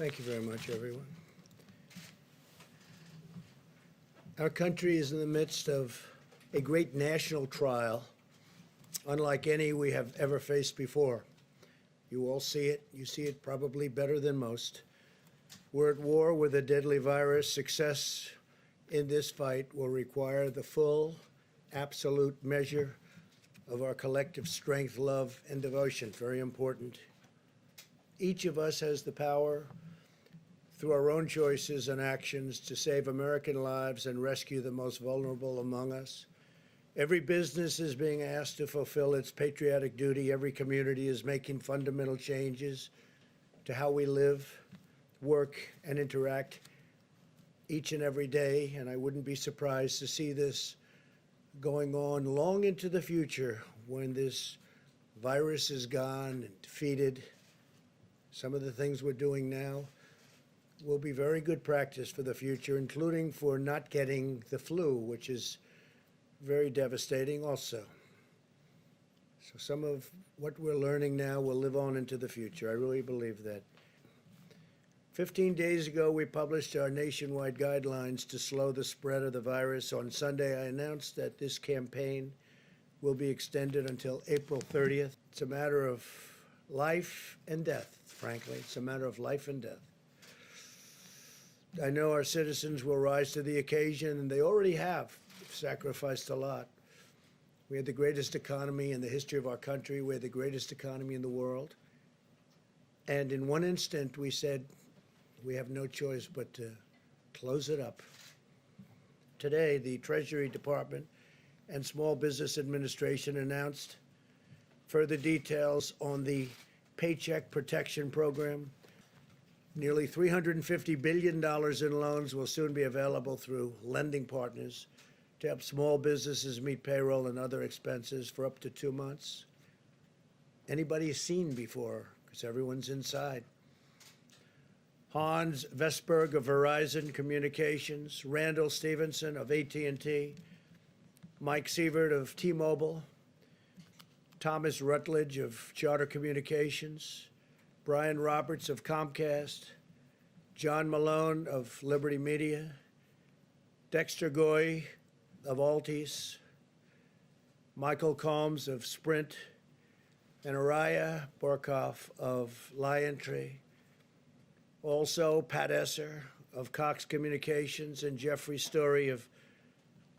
Thank you very much, everyone. Our country is in the midst of a great national trial, unlike any we have ever faced before. You all see it. You see it probably better than most. We're at war with a deadly virus. Success in this fight will require the full, absolute measure of our collective strength, love, and devotion. Very important. Each of us has the power, through our own choices and actions, to save American lives and rescue the most vulnerable among us. Every business is being asked to fulfill its patriotic duty. Every community is making fundamental changes to how we live, work, and interact each and every day. And I wouldn't be surprised to see this going on long into the future when this virus is gone and defeated. Some of the things we're doing now will be very good practice for the future, including for not getting the flu, which is very devastating also. So some of what we're learning now will live on into the future. I really believe that. 15 days ago, we published our nationwide guidelines to slow the spread of the virus. On Sunday, I announced that this campaign will be extended until April 30th. It's a matter of life and death, frankly. It's a matter of life and death. I know our citizens will rise to the occasion, and they already have sacrificed a lot. We had the greatest economy in the history of our country. We had the greatest economy in the world. And in one instant, we said, we have no choice but to close it up. Today, the Treasury Department and Small Business Administration announced further details on the Paycheck Protection Program. Nearly $350 billion in loans will soon be available through lending partners to help small businesses meet payroll and other expenses for up to 2 months. Anybody seen before, because everyone's inside. Hans Vestberg of Verizon Communications, Randall Stevenson of AT&T, Mike Sievert of T-Mobile, Thomas Rutledge of Charter Communications, Brian Roberts of Comcast, John Malone of Liberty Media, Dexter Goy of Altice, Michael Combs of Sprint, and Araya Borkoff of LionTree. Also, Pat Esser of Cox Communications and Jeffrey Story of,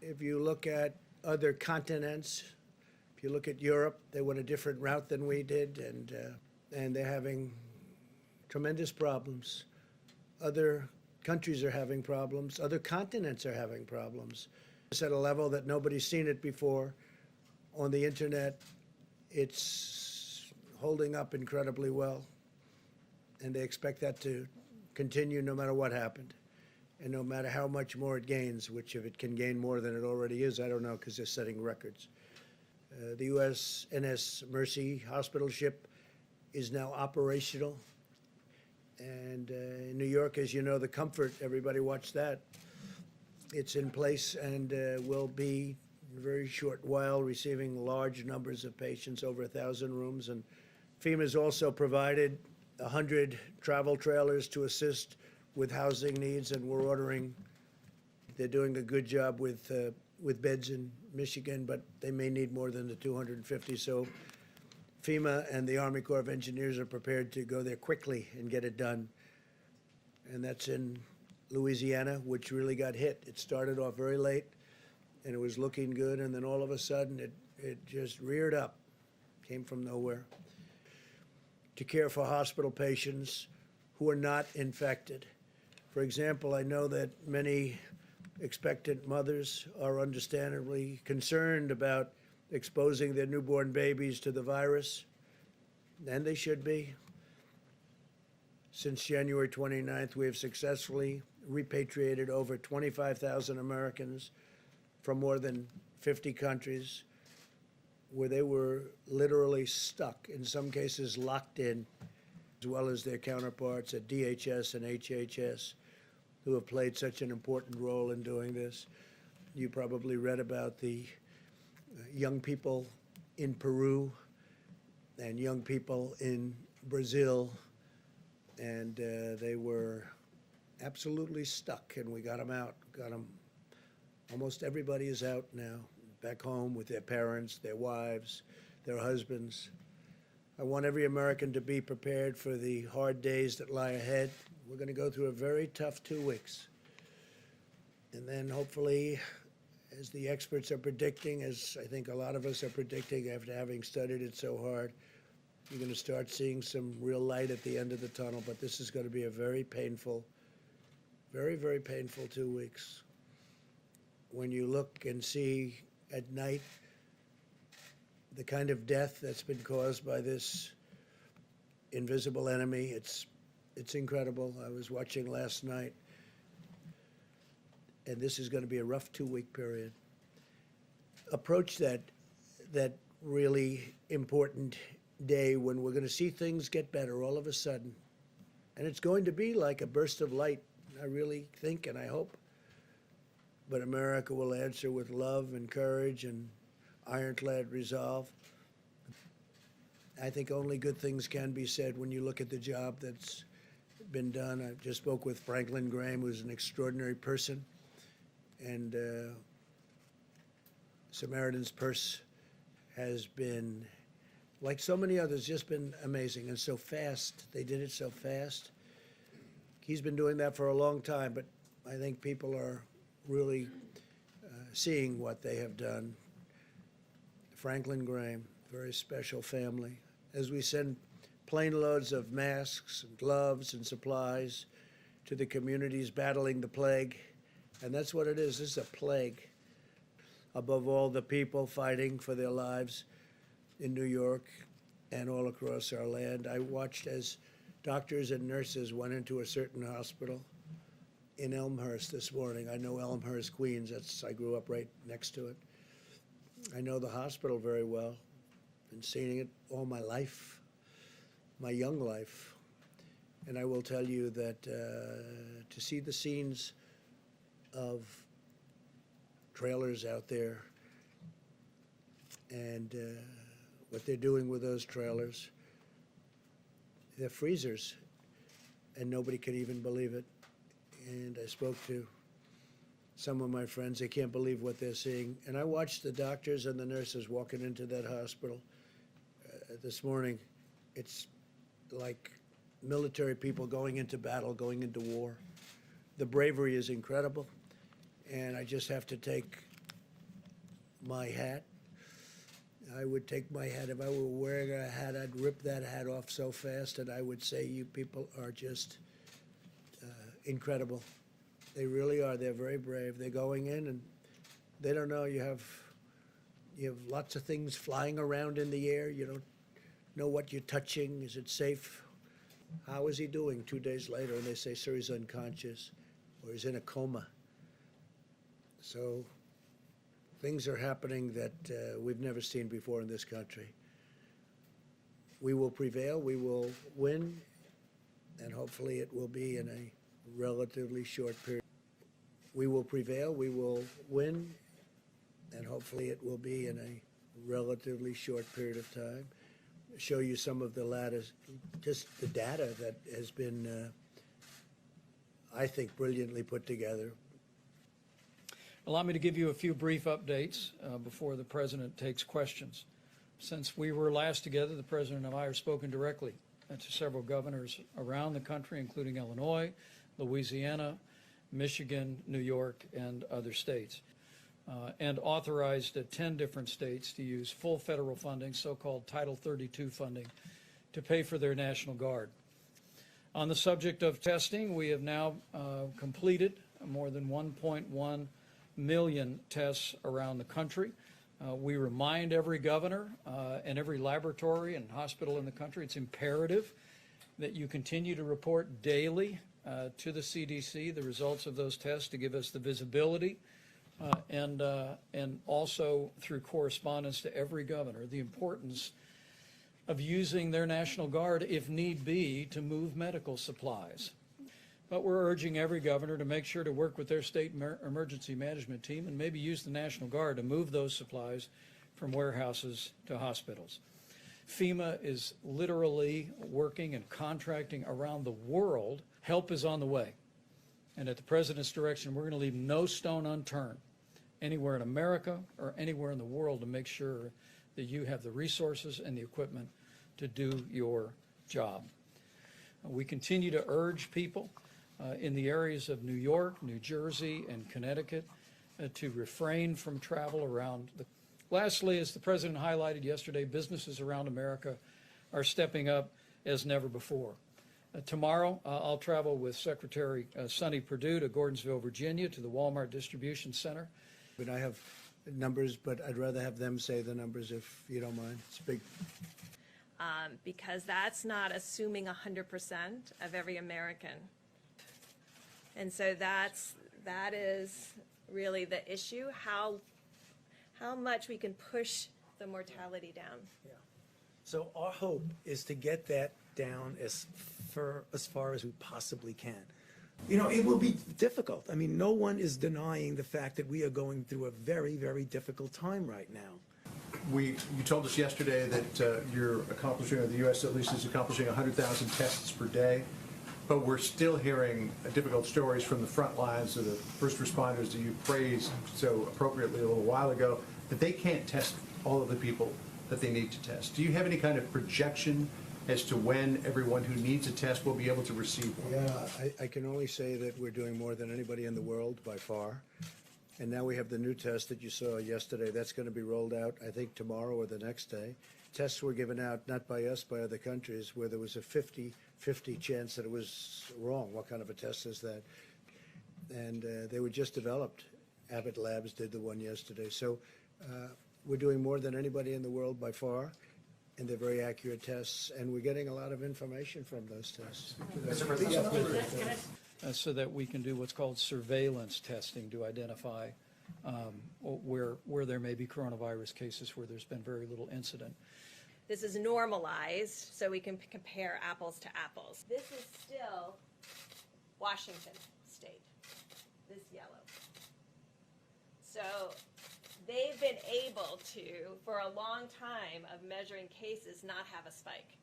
if you look at other continents, if you look at Europe, they went a different route than we did, and they're having tremendous problems. Other countries are having problems. Other continents are having problems. It's at a level that nobody's seen it before. On the internet, it's holding up incredibly well. And they expect that to continue no matter what happened, and no matter how much more it gains, which if it can gain more than it already is, I don't know, because they're setting records. The USNS Mercy hospital ship is now operational. And in New York, as you know, the Comfort, everybody watched that. It's in place and will be in a very short while receiving large numbers of patients, over 1,000 rooms. And FEMA's also provided 100 travel trailers to assist with housing needs, and we're ordering. They're doing a good job with beds in Michigan, but they may need more than the 250. So FEMA and the Army Corps of Engineers are prepared to go there quickly and get it done. And that's in Louisiana, which really got hit. It started off very late, and it was looking good, and then all of a sudden it just reared up, came from nowhere. To care for hospital patients who are not infected. For example, I know that many expectant mothers are understandably concerned about exposing their newborn babies to the virus, and they should be. Since January 29th, we have successfully repatriated over 25,000 Americans from more than 50 countries, where they were literally stuck, in some cases locked in, as well as their counterparts at DHS and HHS, who have played such an important role in doing this. You probably read about the young people in Peru and young people in Brazil and they were absolutely stuck, and we got them out. Got them. Almost everybody is out now, back home with their parents, their wives, their husbands. I want every American to be prepared for the hard days that lie ahead. We're going to go through a very tough 2 weeks. And then hopefully, as the experts are predicting, as I think a lot of us are predicting after having studied it so hard, you're going to start seeing some real light at the end of the tunnel. But this is going to be a very painful, very, very painful 2 weeks. When you look and see at night the kind of death that's been caused by this invisible enemy, it's incredible. I was watching last night, and this is going to be a rough 2-week period. Approach that really important day when we're going to see things get better all of a sudden. And it's going to be like a burst of light, I really think and I hope. But America will answer with love and courage and ironclad resolve. I think only good things can be said when you look at the job that's been done. I just spoke with Franklin Graham, who's an extraordinary person. And Samaritan's Purse has been, like so many others, just been amazing and so fast. They did it so fast. He's been doing that for a long time, but I think people are really seeing what they have done. Franklin Graham, very special family. As we send plane loads of masks and gloves and supplies to the communities battling the plague, and that's what it is. This is a plague. Above all, the people fighting for their lives in New York and all across our land. I watched as doctors and nurses went into a certain hospital in Elmhurst this morning. I know Elmhurst, Queens. I grew up right next to it. I know the hospital very well. Been seeing it all my life, my young life. And I will tell you that to see the scenes of trailers out there and what they're doing with those trailers, they're freezers, and nobody can even believe it. And I spoke to some of my friends. They can't believe what they're seeing. And I watched the doctors and the nurses walking into that hospital this morning. It's like military people going into battle, going into war. The bravery is incredible. And I just have to take my hat. I would take my hat. If I were wearing a hat, I'd rip that hat off so fast, and I would say, you people are just incredible. They really are. They're very brave. They're going in, and they don't know. You have lots of things flying around in the air. You don't know what you're touching. Is it safe? How is he doing 2 days later? And they say, sir, he's unconscious, or he's in a coma. So things are happening that we've never seen before in this country. We will prevail. We will win, and hopefully it will be in a relatively short period. We will prevail, we will win, and hopefully it will be in a relatively short period of time. Show you some of the latest, just the data that has been, I think, brilliantly put together. Allow me to give you a few brief updates before the President takes questions. Since we were last together, the President and I have spoken directly to several governors around the country, including Illinois, Louisiana, Michigan, New York, and other states, and authorized 10 different states to use full federal funding, so-called Title 32 funding, to pay for their National Guard. On the subject of testing, we have now completed more than 1.1 million tests around the country. We remind every governor and every laboratory and hospital in the country it's imperative that you continue to report daily to the CDC the results of those tests to give us the visibility and also through correspondence to every governor the importance of using their National Guard if need be to move medical supplies. But we're urging every governor to make sure to work with their state emergency management team and maybe use the National Guard to move those supplies from warehouses to hospitals. FEMA is literally working and contracting around the world. Help is on the way. And at the President's direction, we're going to leave no stone unturned anywhere in America or anywhere in the world to make sure that you have the resources and the equipment to do your job. We continue to urge people in the areas of New York, New Jersey, and Connecticut to refrain from travel around. Lastly, as the President highlighted yesterday, businesses around America are stepping up as never before. Tomorrow, I'll travel with Secretary Sonny Perdue to Gordonsville, Virginia, to the Walmart Distribution Center. But I have numbers, but I'd rather have them say the numbers if you don't mind. It's big. Because that's not assuming 100% of every American. And so that is really the issue, how much we can push the mortality down. Yeah. So our hope is to get that down as far as we possibly can. You know, it will be difficult. I mean, no one is denying the fact that we are going through a very, very difficult time right now. You told us yesterday that you're accomplishing, or the U.S. at least is accomplishing 100,000 tests per day, but we're still hearing difficult stories from the front lines of the first responders that you praised so appropriately a little while ago, that they can't test all of the people that they need to test. Do you have any kind of projection as to when everyone who needs a test will be able to receive one? Yeah, I can only say that we're doing more than anybody in the world by far. And now we have the new test that you saw yesterday. That's going to be rolled out, I think, tomorrow or the next day. Tests were given out, not by us, by other countries, where there was a 50-50 chance that it was wrong. What kind of a test is that? And they were just developed. Abbott Labs did the one yesterday. So we're doing more than anybody in the world by far. And they're very accurate tests, and we're getting a lot of information from those tests. So that we can do what's called surveillance testing to identify where there may be coronavirus cases where there's been very little incident. This is normalized, so we can compare apples to apples. This is still Washington State, this yellow. So they've been able to, for a long time of measuring cases, not have a spike.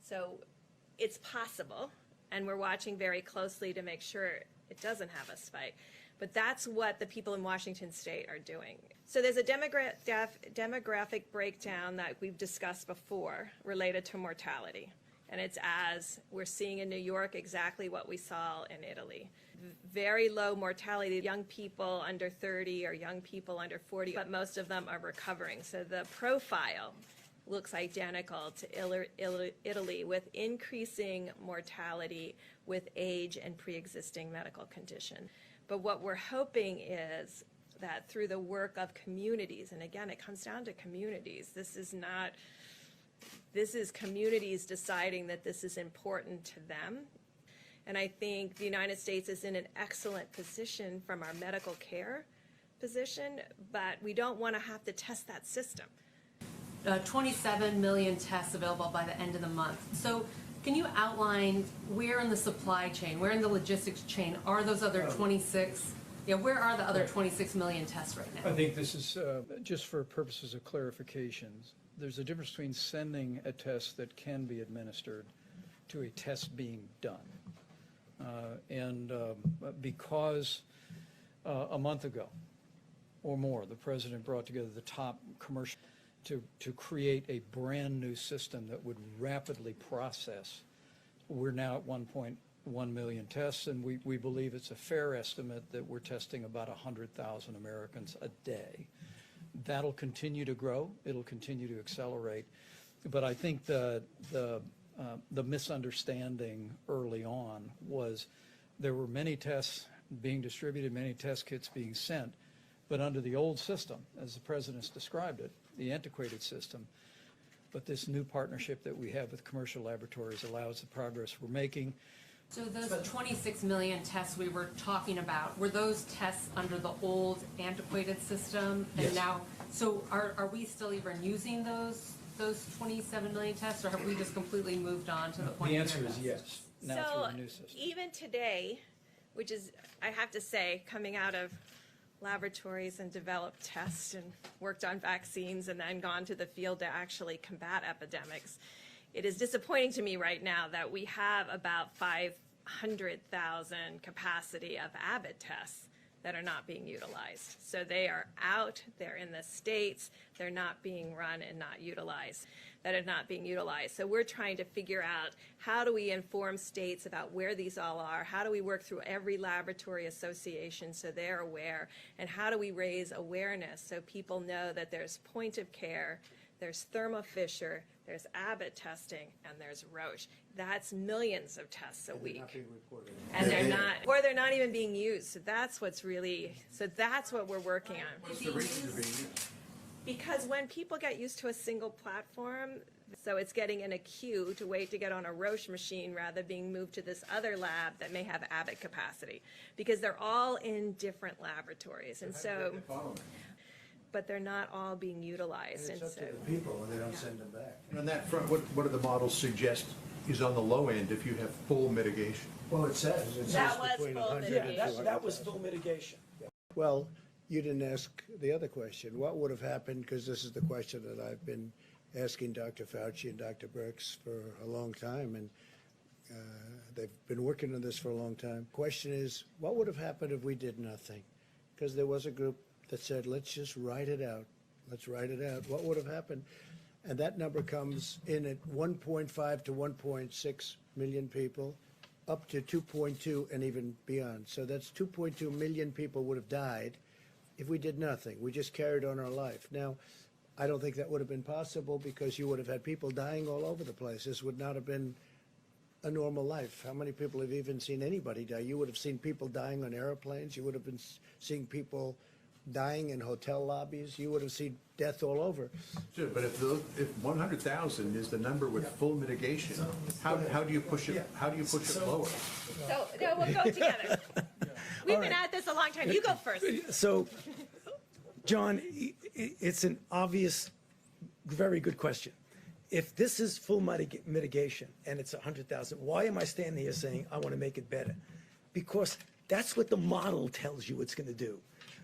So it's possible, and we're watching very closely to make sure it doesn't have a spike. But that's what the people in Washington State are doing. So there's a demographic breakdown that we've discussed before related to mortality. And it's as we're seeing in New York exactly what we saw in Italy. Very low mortality, young people under 30 or young people under 40, but most of them are recovering. So the profile looks identical to Italy, with increasing mortality with age and pre-existing medical condition. But what we're hoping is that through the work of communities, and again, it comes down to communities. This is communities deciding that this is important to them. And I think the United States is in an excellent position from our medical care position, but we don't want to have to test that system. 27 million tests available by the end of the month. So can you outline where in the supply chain, where in the logistics chain are those other 26? Yeah, where are the other 26 million tests right now? I think this is just for purposes of clarifications. There's a difference between sending a test that can be administered to a test being done. Because a month ago or more, the President brought together the top commercial to create a brand new system that would rapidly process. We're now at 1.1 million tests, and we believe it's a fair estimate that we're testing about 100,000 Americans a day. That'll continue to grow. It'll continue to accelerate. But I think the misunderstanding early on was there were many tests being distributed, many test kits being sent, but under the old system, as the President's described it, the antiquated system. But this new partnership that we have with commercial laboratories allows the progress we're making. So those 26 million tests we were talking about, were those tests under the old antiquated system? And Yes. now, so are we still even using those 27 million tests, or have we just completely moved on to the point The of answer care is tests? yes, now So through the new system. even today, which is, I have to say, coming out of laboratories and developed tests and worked on vaccines and then gone to the field to actually combat epidemics. It is disappointing to me right now that we have about 500,000 capacity of Abbott tests that are not being utilized. So they are out, they're in the states, they're not being run and not utilized, that are not being utilized. So we're trying to figure out how do we inform states about where these all are, how do we work through every laboratory association so they're aware, and how do we raise awareness so people know that there's point of care, there's Thermo Fisher, there's Abbott testing, and there's Roche. That's millions of tests a week. And they're not, or they're not even being used. So that's what's really, so that's what we're working on. What's the reason they're being used? Because when people get used to a single platform, so it's getting in a queue to wait to get on a Roche machine rather than being moved to this other lab that may have Abbott capacity. Because they're all in different laboratories. And so, but they're not all being utilized. And And it's up so, to the people when they don't send them back. And on that front, what do the models suggest is on the low end if you have full mitigation? Well, it says That was between full 100 and mitigation. 200. That was full mitigation. Well, you didn't ask the other question. What would have happened, because this is the question that I've been asking Dr. Fauci and Dr. Birx for a long time, and they've been working on this for a long time. Question is, what would have happened if we did nothing? Because there was a group that said, let's just write it out. Let's write it out. What would have happened? And that number comes in at 1.5 to 1.6 million people, up to 2.2 and even beyond. So that's 2.2 million people would have died if we did nothing. We just carried on our life. Now, I don't think that would have been possible because you would have had people dying all over the place. This would not have been a normal life. How many people have even seen anybody die? You would have seen people dying on airplanes. You would have been seeing people dying in hotel lobbies. You would have seen death all over. Sure, but if 100,000 is the number with full mitigation, how do you push it, how do you push it lower? so no, we'll go together. We've been at this a long time. You go first. So, John, it's an obvious, very good question. If this is full mitigation and it's 100,000, why am I standing here saying I want to make it better? Because that's what the model tells you it's going to do.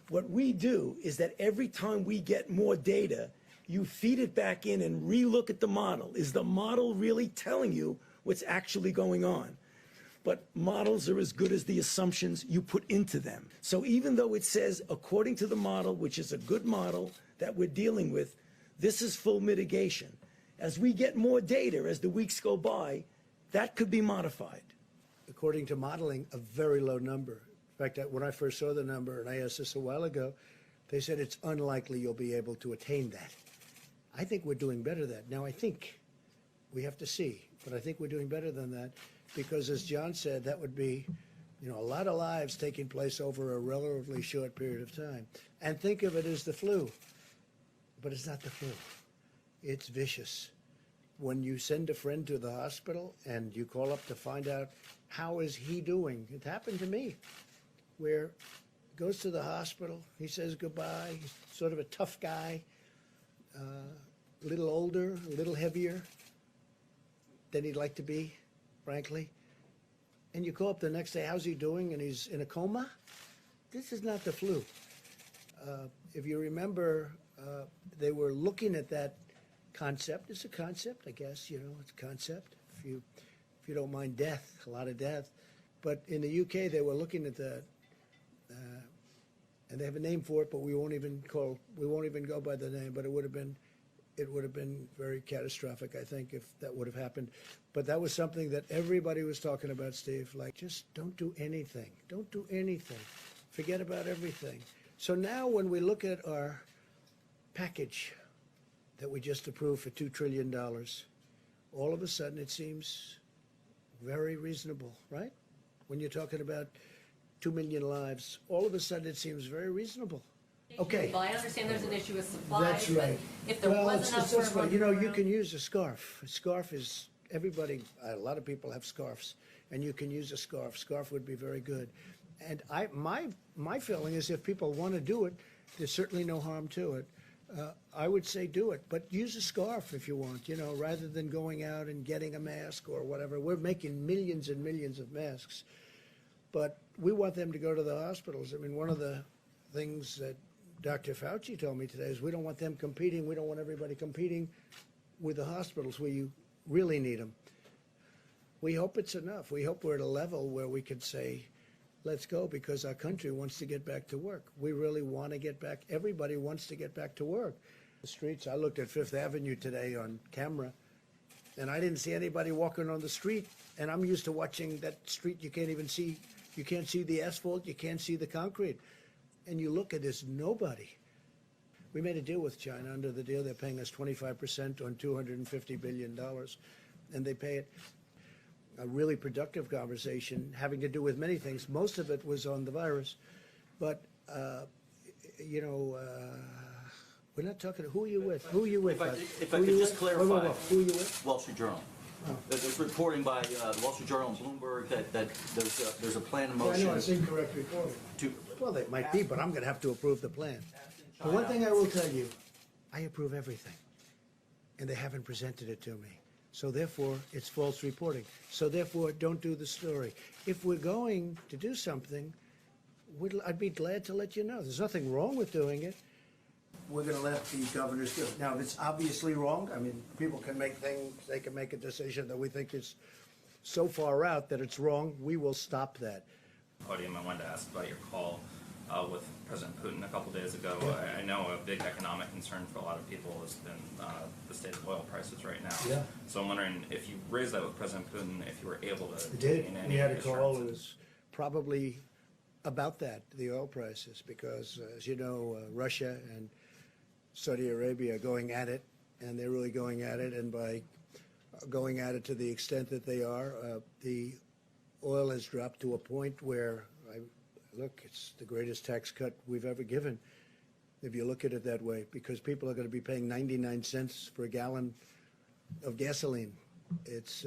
What we do is that every time we get more data, you feed it back in and relook at the model. Is the model really telling you what's actually going on? But models are as good as the assumptions you put into them. So even though it says, according to the model, which is a good model that we're dealing with, this is full mitigation. As we get more data, as the weeks go by, that could be modified. According to modeling, a very low number. In fact, when I first saw the number, and I asked this a while ago, they said it's unlikely you'll be able to attain that. I think we're doing better than that. Now, I think we have to see, but I think we're doing better than that because, as John said, that would be, a lot of lives taking place over a relatively short period of time. And think of it as the flu, but it's not the flu. It's vicious. When you send a friend to the hospital and you call up to find out how is he doing, it happened to me, where he goes to the hospital, he says goodbye, he's sort of a tough guy, a little older, a little heavier than he'd like to be, frankly. And you call up the next day, how's he doing? And he's in a coma? This is not the flu. If you remember, they were looking at that concept. It's a concept, I guess, it's a concept. If you don't mind death, a lot of death. But in the UK, they were looking at that, and they have a name for it, but we won't even go by the name. But it would have been very catastrophic, I think, if that would have happened. But that was something that everybody was talking about, Steve. Like, just don't do anything. Don't do anything. Forget about everything. So now, when we look at our package that we just approved for $2 trillion, all of a sudden it seems very reasonable, right? When you're talking about 2 million lives, all of a sudden it seems very reasonable. Okay. Well, I understand there's an issue with supplies. That's right. But if there was enough it's for this way. everyone You can use a scarf. A scarf is, everybody, a lot of people have scarves, and you can use a scarf. Scarf would be very good. And my feeling is if people want to do it, there's certainly no harm to it. I would say do it, but use a scarf if you want, rather than going out and getting a mask or whatever. We're making millions and millions of masks, but we want them to go to the hospitals. I mean, one of the things that Dr. Fauci told me today is we don't want them competing. We don't want everybody competing with the hospitals where you really need them. We hope it's enough. We hope we're at a level where we could say, let's go, because our country wants to get back to work. We really want to get back. Everybody wants to get back to work. The streets, I looked at Fifth Avenue today on camera, and I didn't see anybody walking on the street. And I'm used to watching that street. You can't even see, you can't see the asphalt, you can't see the concrete. And you look at this, nobody. We made a deal with China. Under the deal, they're paying us 25% on $250 billion, and they pay it. A really productive conversation having to do with many things. Most of it was on the virus, but we're not talking. Who are you with? Who are you with? If I could just clarify. Whoa. Who are you with? Wall Street Journal. There's reporting by the Wall Street Journal and Bloomberg that there's a plan in Yeah, I motion know it's incorrect reporting. to. Well, they might be, but I'm going to have to approve the plan. The one thing I will tell you, I approve everything, and they haven't presented it to me. So therefore, it's false reporting. So therefore, don't do the story. If we're going to do something, I'd be glad to let you know. There's nothing wrong with doing it. We're going to let the governors do it. Now, if it's obviously wrong, I mean, people can make things, they can make a decision that we think is so far out that it's wrong, we will stop that. Podium, I wanted to ask about your call with President Putin a couple days ago. I know a big economic concern for a lot of people has been the state of oil prices right now. Yeah. So I'm wondering if you raised that with President Putin, if you were able to We did. gain any We had a call. assurances. It was probably about that, the oil prices, because as you know, Russia and Saudi Arabia are going at it, and they're really going at it. And by going at it to the extent that they are, the oil has dropped to a point where, look, it's the greatest tax cut we've ever given, if you look at it that way, because people are going to be paying 99 cents for a gallon of gasoline. It's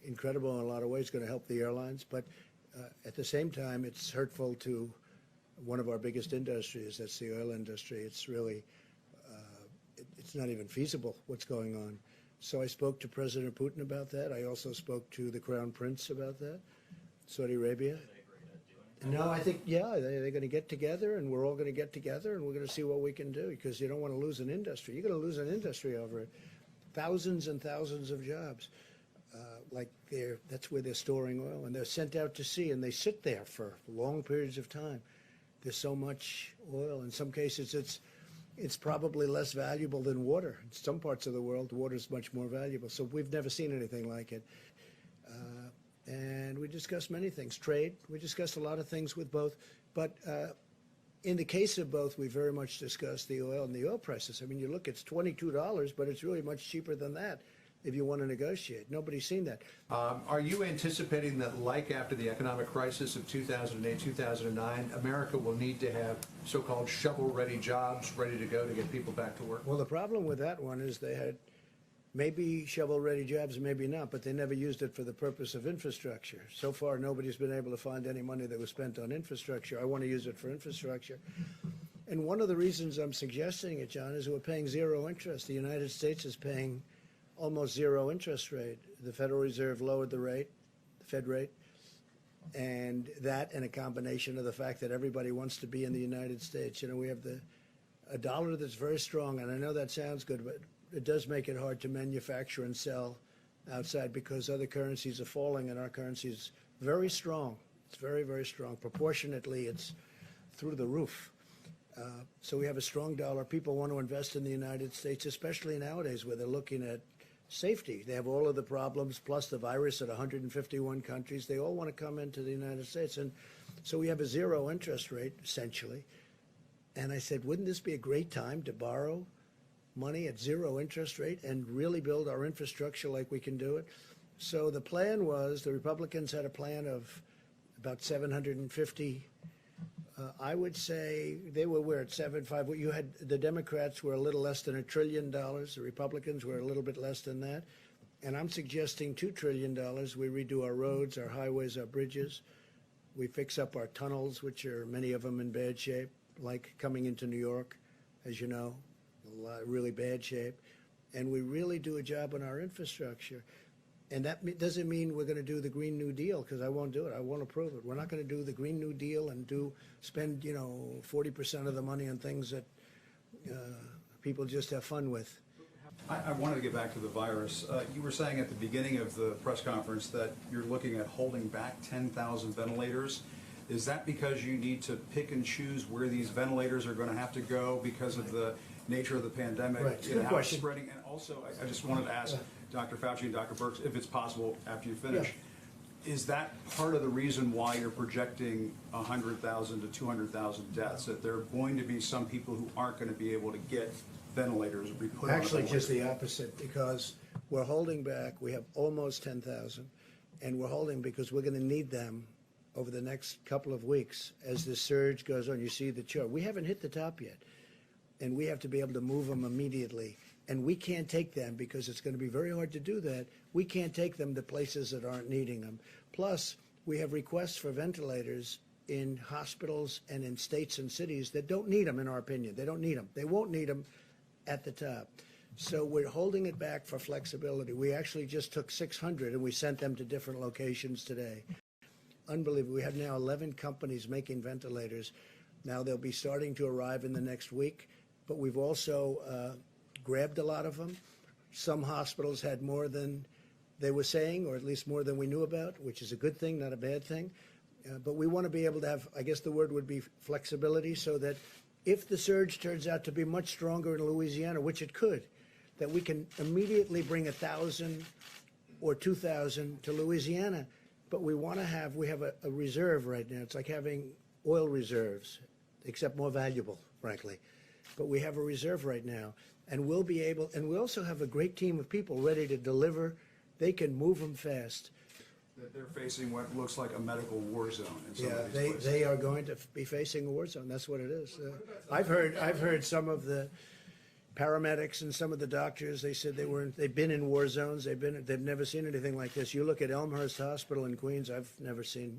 incredible in a lot of ways. It's going to help the airlines, but at the same time, it's hurtful to one of our biggest industries. That's the oil industry. It's really, it's not even feasible what's going on. So I spoke to President Putin about that. I also spoke to the Crown Prince about that, Saudi Arabia. No, I think, yeah, they're going to get together, and we're all going to get together, and we're going to see what we can do, because you don't want to lose an industry. You're going to lose an industry over it. Thousands and thousands of jobs. That's where they're storing oil, and they're sent out to sea, and they sit there for long periods of time. There's so much oil. In some cases, it's probably less valuable than water. In some parts of the world, water is much more valuable. So we've never seen anything like it. And we discussed many things. Trade, we discussed a lot of things with both. But in the case of both, we very much discussed the oil and the oil prices. I mean, you look, it's $22, but it's really much cheaper than that if you want to negotiate. Nobody's seen that. Are you anticipating that, like after the economic crisis of 2008, 2009, America will need to have so-called shovel-ready jobs ready to go to get people back to work? Well, the problem with that one is they had maybe shovel-ready jobs, maybe not, but they never used it for the purpose of infrastructure. So far, nobody's been able to find any money that was spent on infrastructure. I want to use it for infrastructure. And one of the reasons I'm suggesting it, John, is we're paying zero interest. The United States is paying almost zero interest rate. The Federal Reserve lowered the rate, the Fed rate, and that and a combination of the fact that everybody wants to be in the United States. You know, we have a dollar that's very strong, and I know that sounds good, but it does make it hard to manufacture and sell outside because other currencies are falling and our currency is very strong. It's very, very strong. Proportionately, it's through the roof. So we have a strong dollar. People want to invest in the United States, especially nowadays where they're looking at safety. They have all of the problems, plus the virus at 151 countries. They all want to come into the United States. And so we have a zero interest rate, essentially. And I said, wouldn't this be a great time to borrow money at zero interest rate and really build our infrastructure like we can do it? So the plan was, the Republicans had a plan of about 750. I would say they were at 7.5. You had the Democrats were a little less than $1 trillion. The Republicans were a little bit less than that. And I'm suggesting $2 trillion. We redo our roads, our highways, our bridges. We fix up our tunnels, which are many of them in bad shape, like coming into New York, as you know, really bad shape. And we really do a job on our infrastructure. And that doesn't mean we're going to do the Green New Deal, because I won't do it. I won't approve it. We're not going to do the Green New Deal and spend 40% of the money on things that people just have fun with. I wanted to get back to the virus. You were saying at the beginning of the press conference that you're looking at holding back 10,000 ventilators. Is that because you need to pick and choose where these ventilators are going to have to go because of the nature of the pandemic? Right. and Good how it's question. spreading? And also, I just wanted to ask Dr. Fauci and Dr. Birx, if it's possible after you finish, is that part of the reason why you're projecting 100,000 to 200,000 deaths, that there are going to be some people who aren't going to be able to get ventilators or be put on a Actually, ventilator? just the opposite, because we're holding back. We have almost 10,000, and we're holding because we're going to need them over the next couple of weeks as the surge goes on. You see the chart. We haven't hit the top yet, and we have to be able to move them immediately. And we can't take them because it's going to be very hard to do that. We can't take them to places that aren't needing them. Plus, we have requests for ventilators in hospitals and in states and cities that don't need them, in our opinion. They don't need them. They won't need them at the top. So we're holding it back for flexibility. We actually just took 600 and we sent them to different locations today. Unbelievable. We have now 11 companies making ventilators. Now they'll be starting to arrive in the next week, but we've also grabbed a lot of them. Some hospitals had more than they were saying, or at least more than we knew about, which is a good thing, not a bad thing. But we want to be able to have, I guess the word would be flexibility, so that if the surge turns out to be much stronger in Louisiana, which it could, that we can immediately bring 1,000 or 2,000 to Louisiana. But we want to have, we have a reserve right now. It's like having oil reserves, except more valuable, frankly. But we have a reserve right now, and we'll be able, and we also have a great team of people ready to deliver. They can move them fast. That they're facing what looks like a medical war zone in some Yeah, of these places. they are going to be facing a war zone. That's what it is. I've heard some of the paramedics and some of the doctors. They said they've been in war zones. They've never seen anything like this. You look at Elmhurst Hospital in Queens. I've never seen.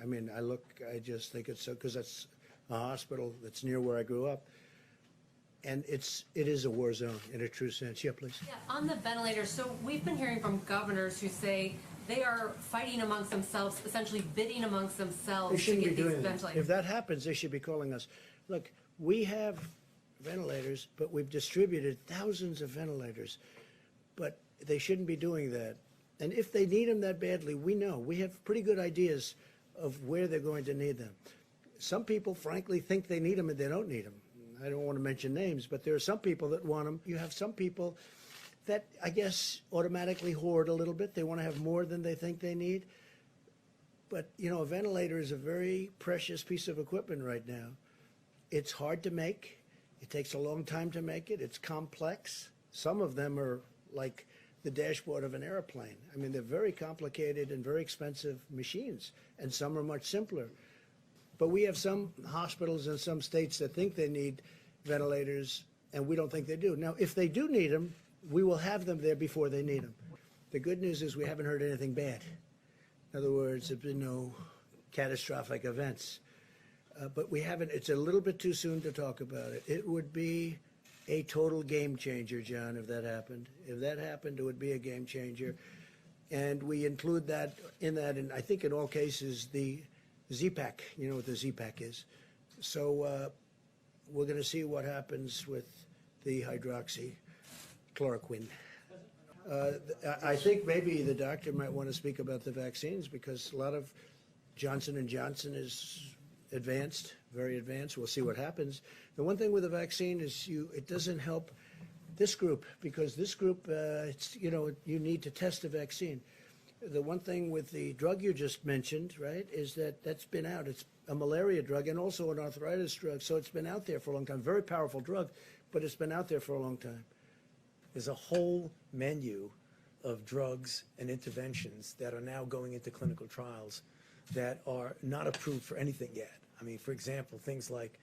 I mean, I just think it's so, because that's a hospital that's near where I grew up, and it is a war zone in a true sense. Yeah, please. Yeah, on the ventilators, so we've been hearing from governors who say they are fighting amongst themselves, essentially bidding amongst They themselves to shouldn't be get these doing that. ventilators. If that happens, they should be calling us. Look, we have ventilators, but we've distributed thousands of ventilators. But they shouldn't be doing that. And if they need them that badly, we know. We have pretty good ideas of where they're going to need them. Some people, frankly, think they need them and they don't need them. I don't want to mention names, but there are some people that want them. You have some people that, I guess, automatically hoard a little bit. They want to have more than they think they need. But, a ventilator is a very precious piece of equipment right now. It's hard to make. It takes a long time to make it. It's complex. Some of them are like the dashboard of an airplane. I mean, they're very complicated and very expensive machines, and some are much simpler. But we have some hospitals in some states that think they need ventilators, and we don't think they do. Now, if they do need them, we will have them there before they need them. The good news is we haven't heard anything bad. In other words, there's been no catastrophic events. But we haven't, it's a little bit too soon to talk about it. It would be a total game changer, John, if that happened. If that happened, it would be a game changer. And we include that, and I think in all cases, the Z-Pack, you know what the Z-Pack is. So we're going to see what happens with the hydroxychloroquine. I think maybe the doctor might want to speak about the vaccines, because a lot of Johnson & Johnson is advanced, very advanced. We'll see what happens. The one thing with the vaccine is it doesn't help this group, because this group, you need to test the vaccine. The one thing with the drug you just mentioned, right, is that's been out. It's a malaria drug and also an arthritis drug, so it's been out there for a long time. Very powerful drug, but it's been out there for a long time. There's a whole menu of drugs and interventions that are now going into clinical trials that are not approved for anything yet. I mean, for example, things like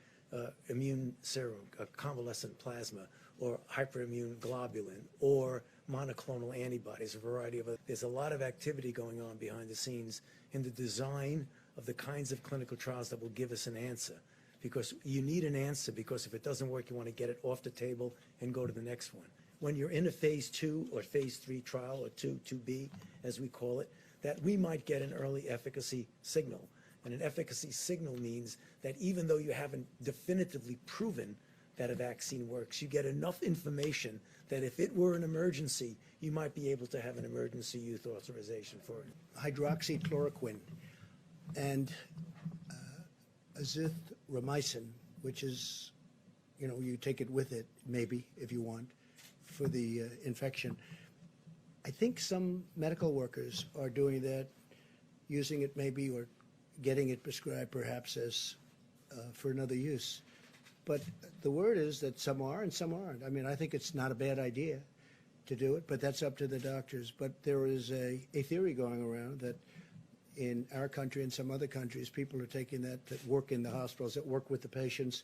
immune serum, convalescent plasma, or hyperimmune globulin, or monoclonal antibodies, a variety of other. There's a lot of activity going on behind the scenes in the design of the kinds of clinical trials that will give us an answer. Because you need an answer, because if it doesn't work, you want to get it off the table and go to the next one. when you're in a phase 2 or phase 3 trial, or 2B, as we call it, that we might get an early efficacy signal. And an efficacy signal means that even though you haven't definitively proven that a vaccine works, you get enough information that if it were an emergency, you might be able to have an emergency youth authorization for it. Hydroxychloroquine and azithromycin, which is, you know, you take it with it, maybe, if you want, for the infection. I think some medical workers are doing that, using it maybe, or getting it prescribed perhaps as for another use. But the word is that some are and some aren't. I mean, I think it's not a bad idea to do it, but that's up to the doctors. But there is a theory going around that in our country and some other countries, people are taking that work in the hospitals, that work with the patients,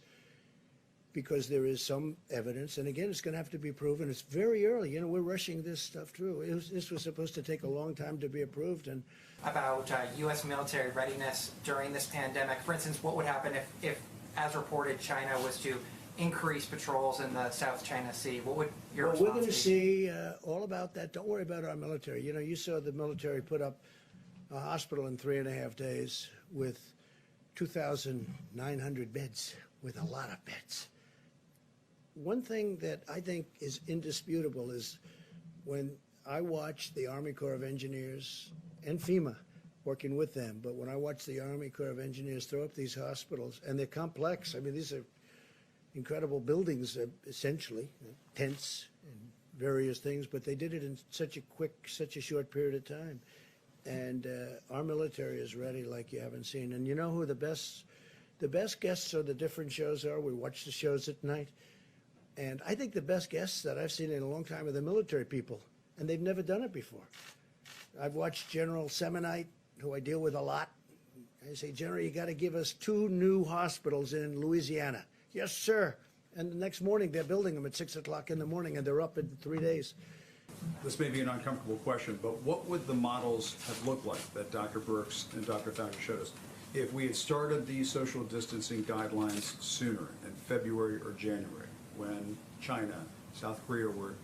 because there is some evidence. And again, it's going to have to be proven. It's very early. You know, we're rushing this stuff through. This was supposed to take a long time to be approved. And about U.S. military readiness during this pandemic. For instance, what would happen if, as reported, China was to increase patrols in the South China Sea? What would your well, response we're going be? to see all about that. Don't worry about our military. You know, you saw the military put up a hospital in 3.5 days with 2,900 beds, with a lot of beds. One thing that I think is indisputable is when I watch the Army Corps of Engineers and FEMA working with them, but when I watch the Army Corps of Engineers throw up these hospitals, and they're complex, I mean, these are incredible buildings, essentially, tents and various things, but they did it in such a short period of time. And our military is ready like you haven't seen. And you know who the best guests of the different shows are? We watch the shows at night. And I think the best guests that I've seen in a long time are the military people, and they've never done it before. I've watched General Semonite, who I deal with a lot. I say, General, you got to give us 2 new hospitals in Louisiana. Yes, sir. And the next morning, they're building them at 6 o'clock in the morning, and they're up in 3 days. This may be an uncomfortable question, but what would the models have looked like that Dr. Birx and Dr. Fauci showed us if we had started these social distancing guidelines sooner, in February or January, when China, South Korea were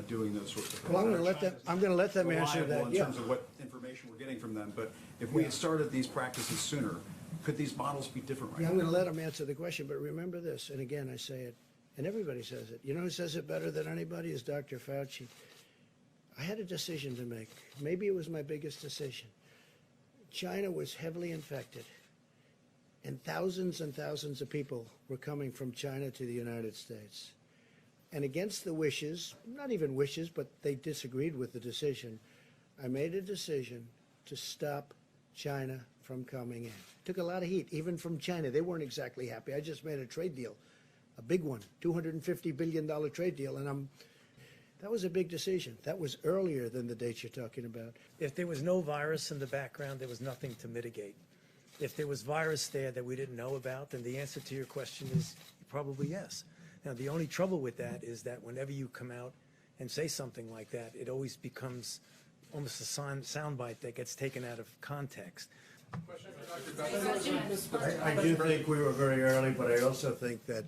doing those sorts of things? Well, I'm going to let them answer Reliable that. in Yeah. terms of what information we're getting from them, but if we had started these practices sooner, could these models be different right Yeah, now? I'm going to let them answer the question, but remember this, and again, I say it, and everybody says it. You know who says it better than anybody is Dr. Fauci. I had a decision to make. Maybe it was my biggest decision. China was heavily infected, and thousands of people were coming from China to the United States. And against the wishes, not even wishes, but they disagreed with the decision, I made a decision to stop China from coming in. Took a lot of heat, even from China. They weren't exactly happy. I just made a trade deal, a big one, $250 billion trade deal, and that was a big decision. That was earlier than the dates you're talking about. If there was no virus in the background, there was nothing to mitigate. If there was virus there that we didn't know about, then the answer to your question is probably yes. Now, the only trouble with that is that whenever you come out and say something like that, it always becomes almost a soundbite that gets taken out of context. I do think we were very early, but I also think that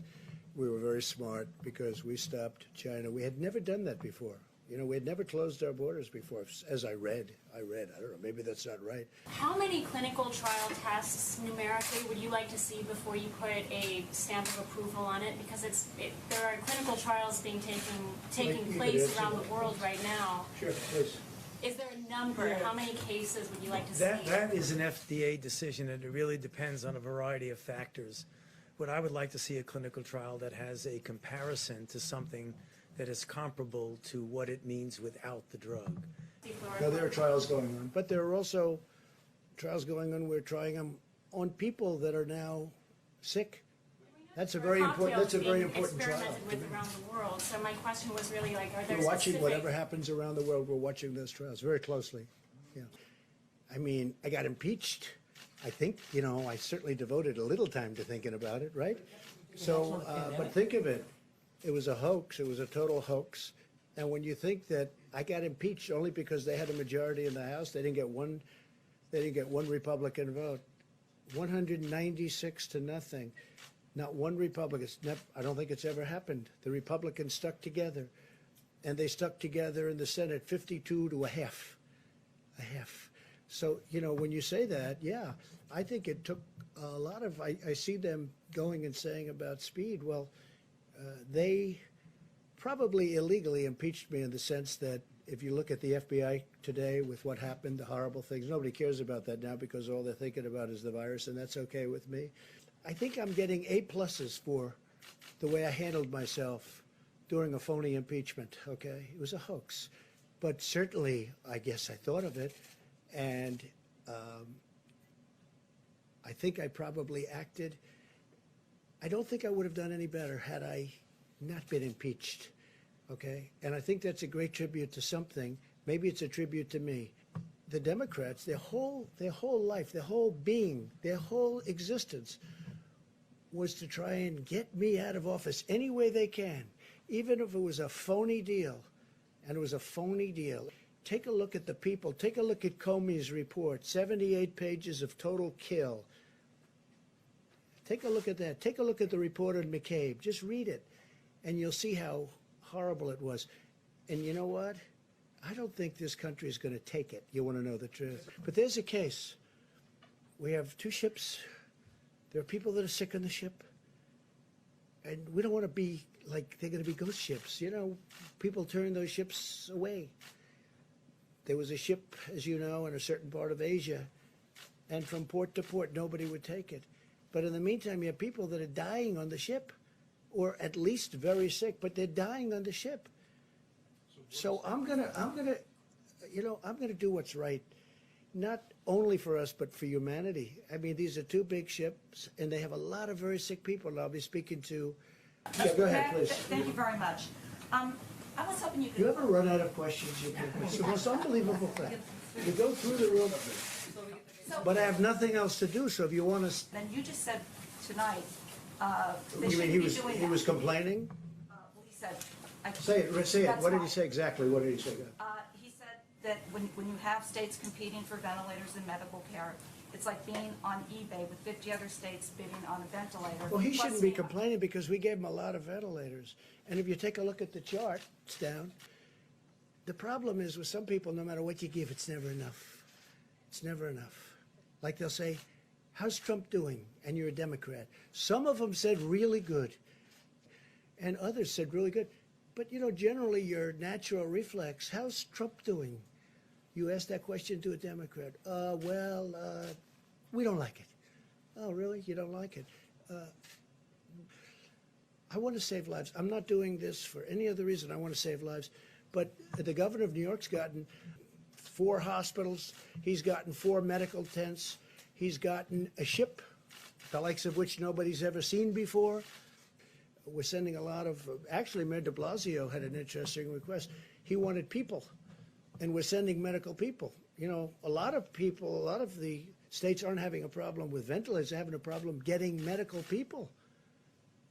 we were very smart because we stopped China. We had never done that before. You know, we had never closed our borders before, as I read. I don't know, maybe that's not right. How many clinical trial tests numerically would you like to see before you put a stamp of approval on it? Because there are clinical trials being taking place around the world right now. Sure, please. Is there a number? How many cases would you like to see? That is an FDA decision, and it really depends on a variety of factors. What I would like to see a clinical trial that has a comparison to something that is comparable to what it means without the drug. Now, there are trials going on, but there are also trials going on. We're trying them on people that are now sick. That's a very important. That's a very important trial. Experimented with around the world. So my question was really like, are there We're watching specific... whatever happens around the world. We're watching those trials very closely. Yeah, I mean, I got impeached. I think, you know, I certainly devoted a little time to thinking about it, right? So, but think of it. It was a hoax. It was a total hoax. And when you think that I got impeached only because they had a majority in the House, they didn't get one Republican vote. 196 to nothing. Not one Republican. I don't think it's ever happened. The Republicans stuck together. and they stuck together in the Senate 52 to a half. A half. So, you know, when you say that, yeah, I think it took a lot of, I see them going and saying about speed. Well, they probably illegally impeached me in the sense that if you look at the FBI today with what happened, the horrible things, nobody cares about that now because all they're thinking about is the virus, and that's okay with me. I think I'm getting A+ for the way I handled myself during a phony impeachment, okay? It was a hoax. But certainly, I guess I thought of it, and I think I probably acted. I don't think I would have done any better had I not been impeached, okay? And I think that's a great tribute to something. Maybe it's a tribute to me. The Democrats, their whole life, their whole being, their whole existence was to try and get me out of office any way they can, even if it was a phony deal. And it was a phony deal. Take a look at the people. Take a look at Comey's report, 78 pages of total kill. Take a look at that. Take a look at the report on McCabe. Just read it, and you'll see how horrible it was. And you know what? I don't think this country is going to take it. You want to know the truth. But there's a case. We have 2 ships. There are people that are sick on the ship. And we don't want to be like they're going to be ghost ships. You know, people turn those ships away. There was a ship, as you know, in a certain part of Asia, and from port to port, nobody would take it. But in the meantime, you have people that are dying on the ship, or at least very sick, but they're dying on the ship. So I'm gonna do what's right, not only for us, but for humanity. I mean, these are 2 big ships, and they have a lot of very sick people. And I'll be speaking to. Yeah, go ahead, please. Thank you very much. I was hoping you could. You ever run out of questions? It's the most unbelievable thing. You go through the room, but I have nothing else to do. So if you want to, Then you just said tonight, they you mean shouldn't he be was doing he was that. complaining? Well, he said. Say it. Say it. That's What did fine. he say exactly? What did he say? He said that when you have states competing for ventilators and medical care, it's like being on eBay with 50 other states bidding on a ventilator. Well, he plus shouldn't be being- complaining because we gave him a lot of ventilators. And if you take a look at the chart, it's down. The problem is with some people, no matter what you give, it's never enough. It's never enough. Like they'll say, how's Trump doing? And you're a Democrat. Some of them said really good. And others said really good. But, you know, generally your natural reflex, how's Trump doing? You ask that question to a Democrat. We don't like it. Oh, really? You don't like it? I want to save lives. I'm not doing this for any other reason. I want to save lives. But the governor of New York's gotten 4 hospitals. He's gotten 4 medical tents. He's gotten a ship, the likes of which nobody's ever seen before. We're sending a lot of, actually, Mayor de Blasio had an interesting request. He wanted people, and we're sending medical people. You know, a lot of people, a lot of the states aren't having a problem with ventilators, they're having a problem getting medical people.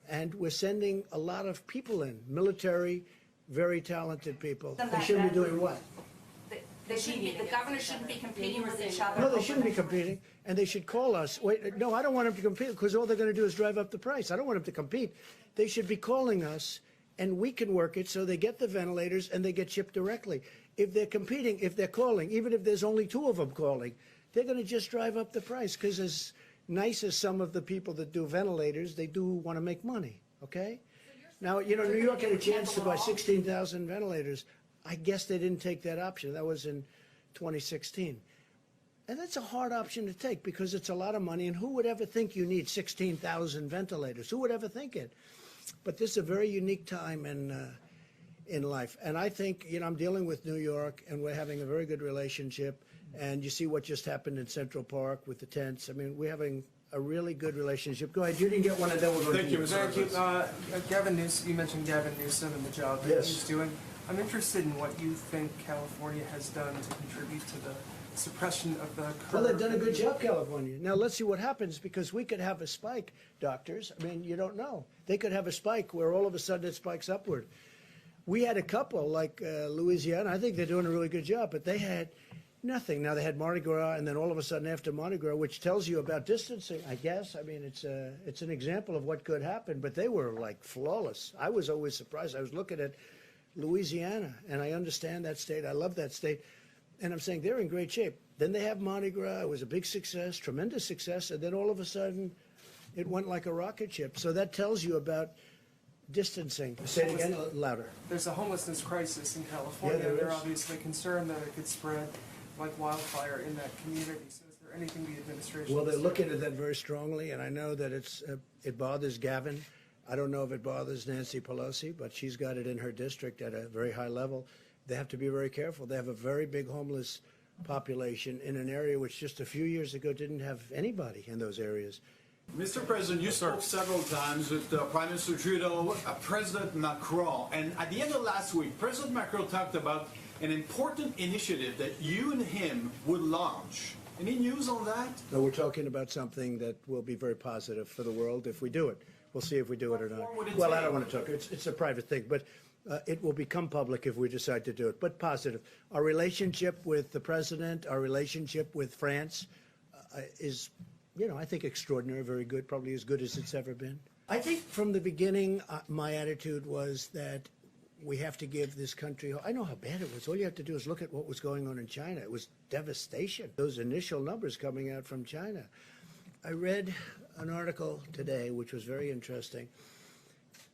And we're sending a lot of people in, military, very talented people. They shouldn't be doing what? They shouldn't be, the governors shouldn't be competing with each other. No, they shouldn't be competing, and they should call us. Wait, no, I don't want them to compete because all they're going to do is drive up the price. I don't want them to compete. They should be calling us, and we can work it so they get the ventilators and they get shipped directly. If they're competing, if they're calling, even if there's only 2 of them calling, they're going to just drive up the price because as nice as some of the people that do ventilators, they do want to make money, okay? Now, you know, New York had a chance to buy 16,000 ventilators. I guess they didn't take that option. That was in 2016. And that's a hard option to take because it's a lot of money. And who would ever think you need 16,000 ventilators? Who would ever think it? But this is a very unique time in life. And I think, you know, I'm dealing with New York, and we're having a very good relationship. And you see what just happened in Central Park with the tents. I mean, we're having a really good relationship. Go ahead. You didn't get one, and then we're going to you. Thank you. Gavin Newsom, you mentioned Gavin Newsom and the job that Yes. he's doing. I'm interested in what you think California has done to contribute to the suppression of the curve. Well, they've done a good job, California. Now, let's see what happens, because we could have a spike, doctors. I mean, you don't know. They could have a spike where all of a sudden it spikes upward. We had a couple, like Louisiana. I think they're doing a really good job, but they had nothing. Now, they had Mardi Gras, and then all of a sudden after Mardi Gras, which tells you about distancing, I guess. I mean, it's an example of what could happen, but they were, like, flawless. I was always surprised. I was looking at Louisiana, and I understand that state. I love that state. And I'm saying they're in great shape. Then they have Mardi Gras. It was a big success, tremendous success. And then all of a sudden, it went like a rocket ship. So that tells you about distancing. Say it again louder. There's a homelessness crisis in California. Yeah, there They're is. obviously concerned that it could spread like wildfire in that community. So is there anything the administration? Well, they're is looking doing? at that very strongly, and I know that it bothers Gavin. I don't know if it bothers Nancy Pelosi, but she's got it in her district at a very high level. They have to be very careful. They have a very big homeless population in an area which just a few years ago didn't have anybody in those areas. Mr. President, you spoke several times with Prime Minister Trudeau, President Macron, and at the end of last week, President Macron talked about an important initiative that you and him would launch. Any news on that? No, we're talking about something that will be very positive for the world if we do it. We'll see if we do it or not. form would it Well, I take? don't want to talk. It's a private thing, but it will become public if we decide to do it. But positive. Our relationship with the president, our relationship with France is, I think extraordinary, very good, probably as good as it's ever been. I think from the beginning, my attitude was that we have to give this country. I know how bad it was. All you have to do is look at what was going on in China. It was devastation. Those initial numbers coming out from China. I read an article today, which was very interesting.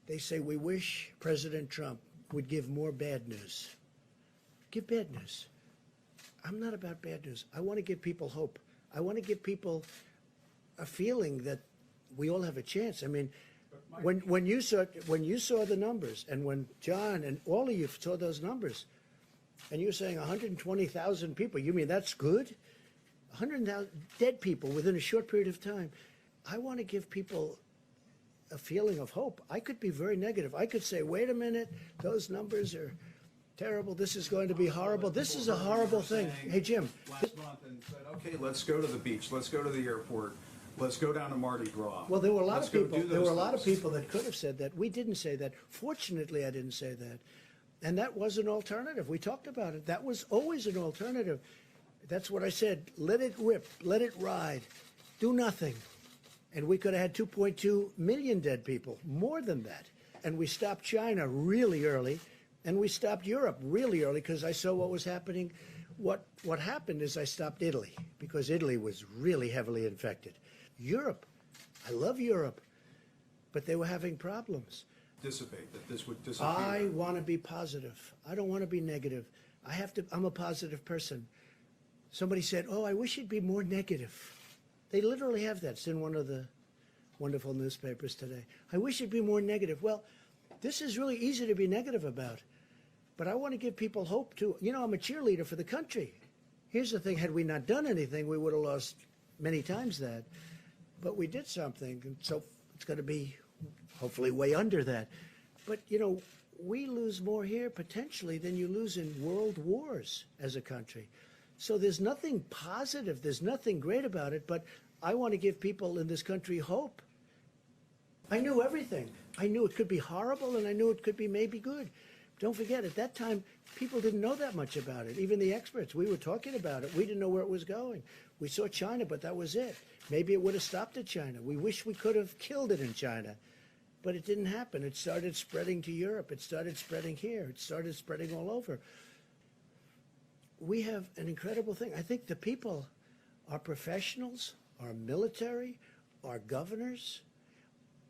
They say, we wish President Trump would give more bad news. Give bad news. I'm not about bad news. I want to give people hope. I want to give people a feeling that we all have a chance. I mean, when you saw the numbers, and when John and all of you saw those numbers, and you're saying 120,000 people, you mean that's good? 100,000 dead people within a short period of time. I want to give people a feeling of hope. I could be very negative. I could say, wait a minute, those numbers are terrible. This is going to be horrible. This is a horrible thing. Hey, Jim. Last month and said, okay, let's go to the beach, let's go to the airport, let's go down to Mardi Gras. Well, there were a lot Let's of go people. do There those were a lot of things. people that could have said that. We didn't say that. Fortunately, I didn't say that, and that was an alternative. We talked about it. That was always an alternative. That's what I said. Let it rip. Let it ride. Do nothing, and we could have had 2.2 million dead people, more than that. And we stopped China really early, and we stopped Europe really early because I saw what was happening. What happened is I stopped Italy because Italy was really heavily infected. Europe. I love Europe, but they were having problems. Dissipate, that this would disappear. I want to be positive. I don't want to be negative. I'm a positive person. Somebody said, oh, I wish you'd be more negative. They literally have that. It's in one of the wonderful newspapers today. I wish you'd be more negative. Well, this is really easy to be negative about, but I want to give people hope too. I'm a cheerleader for the country. Here's the thing, had we not done anything, we would have lost many times that. But we did something, and so it's going to be hopefully way under that. But, we lose more here potentially than you lose in world wars as a country. So there's nothing positive, there's nothing great about it, but I want to give people in this country hope. I knew everything. I knew it could be horrible, and I knew it could be maybe good. Don't forget, at that time, people didn't know that much about it. Even the experts, we were talking about it. We didn't know where it was going. We saw China, but that was it. Maybe it would have stopped at China. We wish we could have killed it in China, but it didn't happen. It started spreading to Europe. It started spreading here. It started spreading all over. We have an incredible thing. I think the people, our professionals, our military, our governors,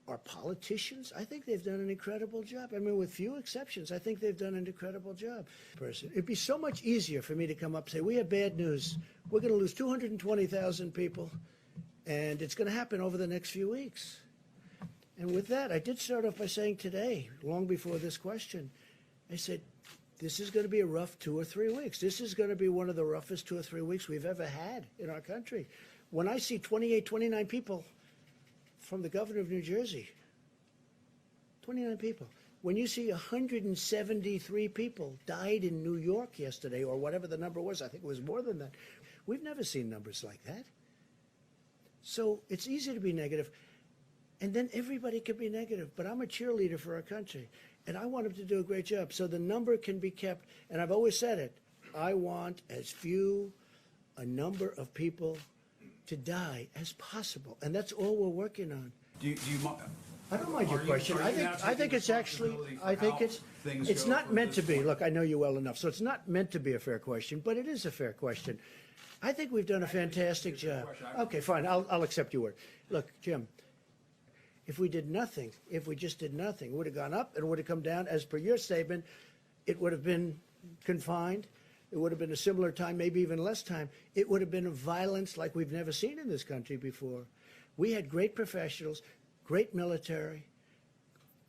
our politicians, I think they've done an incredible job. I mean, with few exceptions, I think they've done an incredible job. It'd be so much easier for me to come up and say, we have bad news. We're going to lose 220,000 people, and it's going to happen over the next few weeks. And with that, I did start off by saying today, long before this question, I said, this is going to be a rough 2 or 3 weeks. This is going to be one of the roughest 2 or 3 weeks we've ever had in our country. When I see 28, 29 people from the governor of New Jersey, 29 people. When you see 173 people died in New York yesterday, or whatever the number was, I think it was more than that. We've never seen numbers like that. So it's easy to be negative, and then everybody can be negative, but I'm a cheerleader for our country, and I want them to do a great job. So the number can be kept, and I've always said it, I want as few a number of people to die as possible, and that's all we're working on. Do you I don't mind your Are you- question. are I you think, now I think taking it's actually, responsibility for I think how it's, things it's go not from meant to this be. point? Look, I know you well enough, so it's not meant to be a fair question, but it is a fair question. I think we've done a fantastic job. Okay, fine, I'll accept your word. Look, Jim, if we did nothing, if we just did nothing, it would have gone up and would have come down. As per your statement, it would have been confined. It would have been a similar time, maybe even less time. It would have been a violence like we've never seen in this country before. We had great professionals, great military,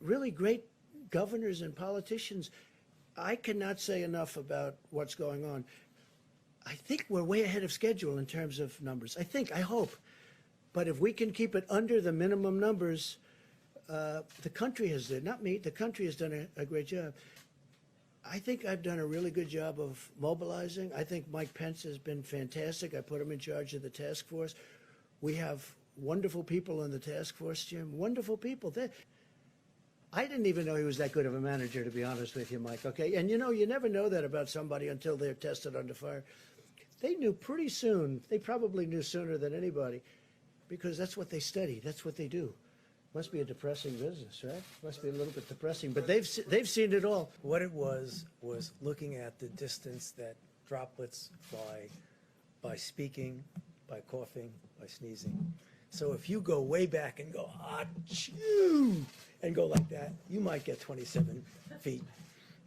really great governors and politicians. I cannot say enough about what's going on. I think we're way ahead of schedule in terms of numbers. I hope. But if we can keep it under the minimum numbers, the country has done, not me, the country has done a great job. I think I've done a really good job of mobilizing. I think Mike Pence has been fantastic. I put him in charge of the task force. We have wonderful people in the task force, Jim, wonderful people. I didn't even know he was that good of a manager, to be honest with you, Mike, okay? And you know, you never know that about somebody until they're tested under fire. They knew pretty soon, they probably knew sooner than anybody, because that's what they study, that's what they do. Must be a depressing business, right? Must be a little bit depressing, but they've seen it all. What it was looking at the distance that droplets fly by speaking, by coughing, by sneezing. So if you go way back and go, achoo, and go like that, you might get 27 feet.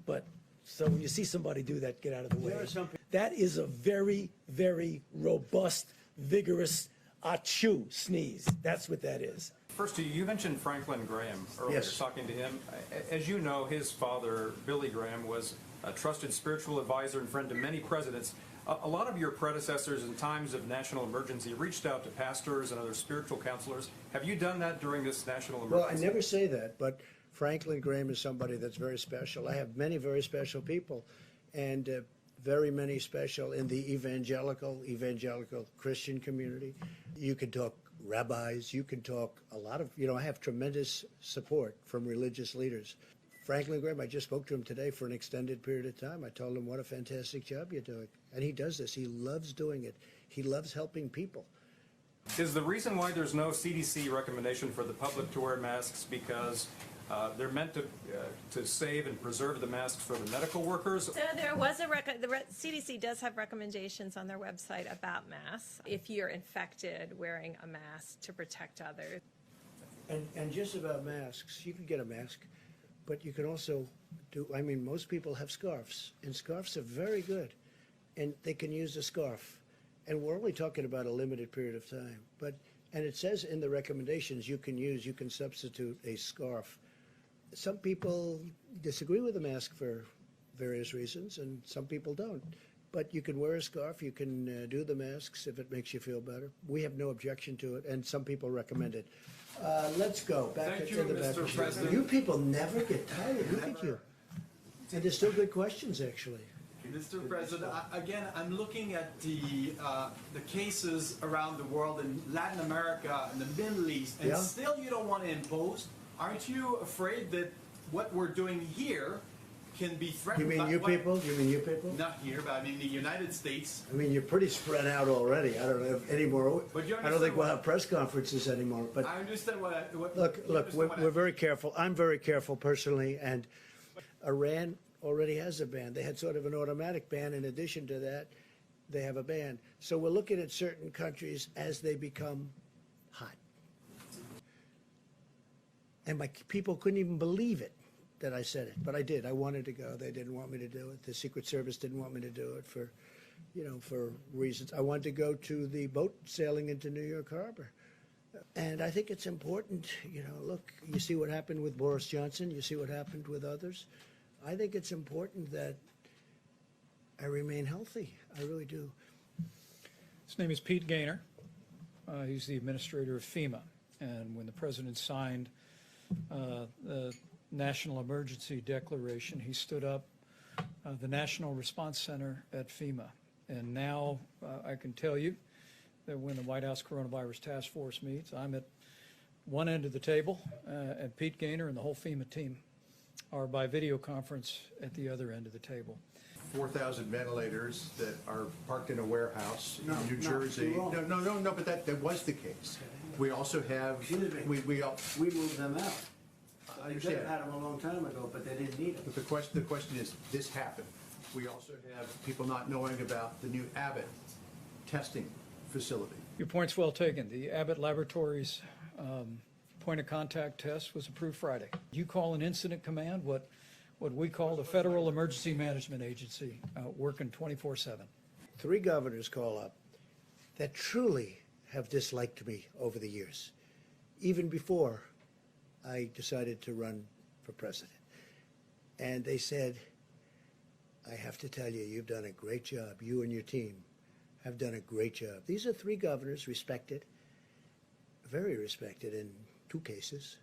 But, so when you see somebody do that, get out of the way. There are some people- That is a very, very robust, vigorous achoo sneeze. That's what that is. First, you mentioned Franklin Graham earlier, Yes. talking to him. As you know, his father, Billy Graham, was a trusted spiritual advisor and friend to many presidents. A lot of your predecessors in times of national emergency reached out to pastors and other spiritual counselors. Have you done that during this national Well, emergency? I never say that, but Franklin Graham is somebody that's very special. I have many very special people, and very many special in the evangelical Christian community. You can talk rabbis, you can talk a lot of, I have tremendous support from religious leaders. Franklin Graham, I just spoke to him today for an extended period of time. I told him what a fantastic job you're doing. And he does this. He loves doing it. He loves helping people. Is the reason why there's no CDC recommendation for the public to wear masks because they're meant to save and preserve the masks for the medical workers? So there was the CDC does have recommendations on their website about masks. If you're infected, wearing a mask to protect others. And just about masks, you can get a mask, but you can also most people have scarves, and scarves are very good, and they can use a scarf. And we're only talking about a limited period of time, and it says in the recommendations you can substitute a scarf. Some people disagree with the mask for various reasons, and some people don't. But you can wear a scarf, you can do the masks if it makes you feel better. We have no objection to it, and some people recommend it. Let's go back Thank to you, the back. Mr. President. You people never get tired, look at you. And there's still good questions, actually. Mr. President, again, I'm looking at the cases around the world in Latin America and the Middle East, and Yeah. still you don't want to impose. Aren't you afraid that what we're doing here can be You threatened? mean by you what- people? You mean you people? Not here, but I mean the United States. I mean, you're pretty spread out already. I don't know if anymore. But you I don't think we'll understand have press conferences anymore, but. I understand what Look, you understand what we're very careful. I'm very careful personally, and Iran already has a ban. They had sort of an automatic ban. In addition to that, they have a ban. So we're looking at certain countries as they become hot. And my people couldn't even believe it that I said it, but I did. I wanted to go. They didn't want me to do it. The Secret Service didn't want me to do it for reasons. I wanted to go to the boat sailing into New York Harbor. And I think it's important, look, you see what happened with Boris Johnson, you see what happened with others. I think it's important that I remain healthy. I really do. His name is Pete Gaynor. He's the administrator of FEMA. And when the president signed the National Emergency Declaration, he stood up the National Response Center at FEMA. And now I can tell you that when the White House Coronavirus Task Force meets, I'm at one end of the table, and Pete Gaynor and the whole FEMA team are by video conference at the other end of the table. 4,000 ventilators that are parked in a warehouse No, in New no, Jersey. you're wrong. No, but that was the case. We also have, Excuse me. we moved them out. I They could have understand. had them a long time ago, but they didn't need them. But the question is, this happened. We also have people not knowing about the new Abbott testing facility. Your point's well taken. The Abbott Laboratories point of contact test was approved Friday. You call an incident command what we call the Federal Emergency Management Agency, working 24/7. 3 governors call up that truly have disliked me over the years, even before I decided to run for president. And they said, I have to tell you, you've done a great job. You and your team have done a great job. These are 3 governors, respected, very respected in 2 cases.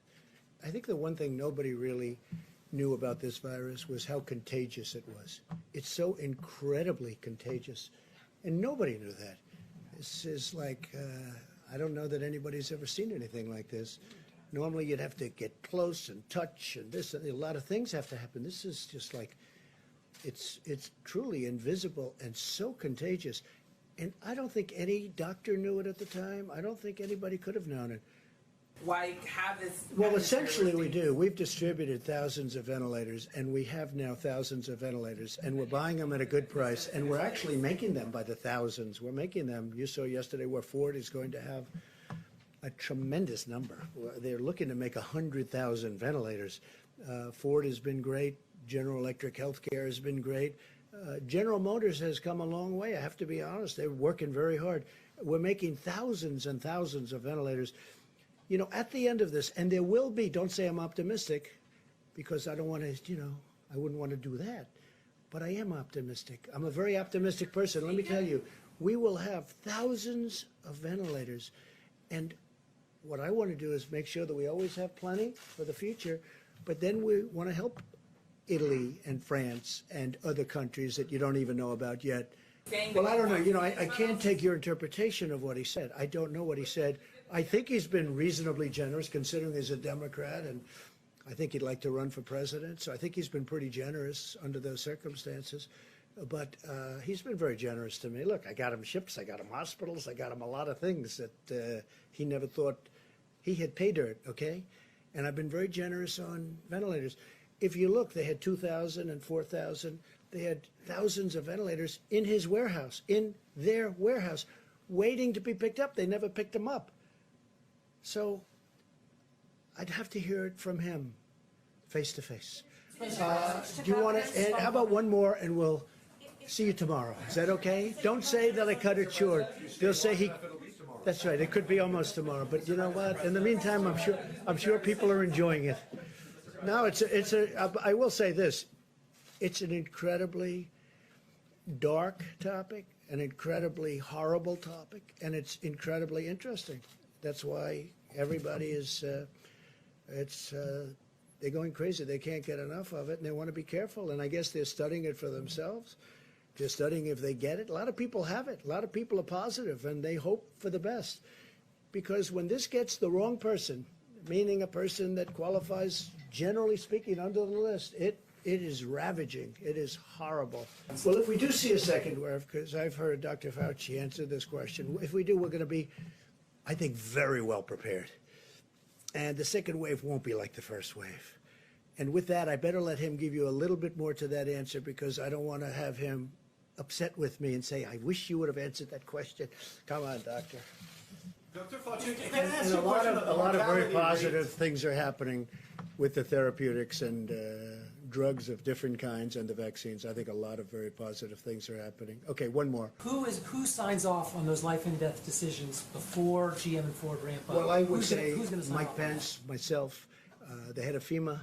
I think the one thing nobody really knew about this virus was how contagious it was. It's so incredibly contagious, and nobody knew that. This is like, I don't know that anybody's ever seen anything like this. Normally you'd have to get close and touch and this, and a lot of things have to happen. This is just like, it's truly invisible and so contagious. And I don't think any doctor knew it at the time. I don't think anybody could have known it. Why have this? Well, essentially we do. We've distributed thousands of ventilators, and we have now thousands of ventilators, and we're buying them at a good price, and we're actually making them by the thousands. We're making them. You saw yesterday where Ford is going to have a tremendous number. They're looking to make 100,000 ventilators. Ford has been great. General Electric Healthcare has been great. General Motors has come a long way, I have to be honest. They're working very hard. We're making thousands and thousands of ventilators. You know, at the end of this, and there will be, don't say I'm optimistic, because I don't want to, I wouldn't want to do that. But I am optimistic. I'm a very optimistic person. Let me tell you, we will have thousands of ventilators. And what I want to do is make sure that we always have plenty for the future. But then we want to help Italy and France and other countries that you don't even know about yet. Well, I don't know. I can't take your interpretation of what he said. I don't know what he said. I think he's been reasonably generous, considering he's a Democrat, and I think he'd like to run for president. So I think he's been pretty generous under those circumstances. But he's been very generous to me. Look, I got him ships, I got him hospitals, I got him a lot of things that he never thought he had pay dirt, okay? And I've been very generous on ventilators. If you look, they had 2,000 and 4,000. They had thousands of ventilators in his warehouse, in their warehouse, waiting to be picked up. They never picked them up. So I'd have to hear it from him, face to face. Do you want to, and how about one more, and we'll see you tomorrow. Is that okay? Don't say that I cut it short. They'll say that's right. It could be almost tomorrow. But you know what? In the meantime, I'm sure people are enjoying it. No, I will say this. It's an incredibly dark topic, an incredibly horrible topic, and it's incredibly interesting. That's why everybody is, they're going crazy. They can't get enough of it, and they want to be careful. And I guess they're studying it for themselves. They're studying if they get it. A lot of people have it. A lot of people are positive, and they hope for the best. Because when this gets the wrong person, meaning a person that qualifies, generally speaking, under the list, it is ravaging. It is horrible. Well, if we do see a second wave, because I've heard Dr. Fauci answer this question, if we do, we're going to be, I think, very well prepared. And the second wave won't be like the first wave. And with that, I better let him give you a little bit more to that answer, because I don't want to have him upset with me and say, I wish you would have answered that question. Come on, doctor. Dr. Fauci, can I ask And you a lot of very mortality positive rate? things are happening with the therapeutics and drugs of different kinds and the vaccines. I think a lot of very positive things are happening. Okay, one more. Who signs off on those life and death decisions before GM and Ford ramp up? Well, I would Who's gonna- say who's gonna sign Mike off? Pence, myself, the head of FEMA,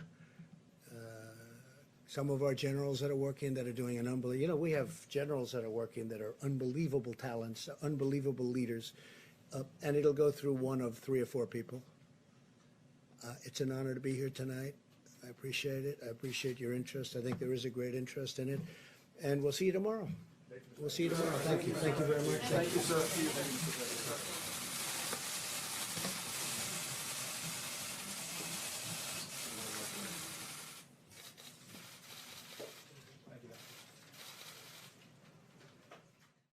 some of our generals that are working that are doing an unbelievable, we have generals that are working that are unbelievable talents, unbelievable leaders, and it'll go through one of 3 or 4 people. It's an honor to be here tonight. I appreciate it. I appreciate your interest. I think there is a great interest in it. And we'll see you tomorrow. We'll see you tomorrow. Thank you. Thank you very much. Thank you, sir.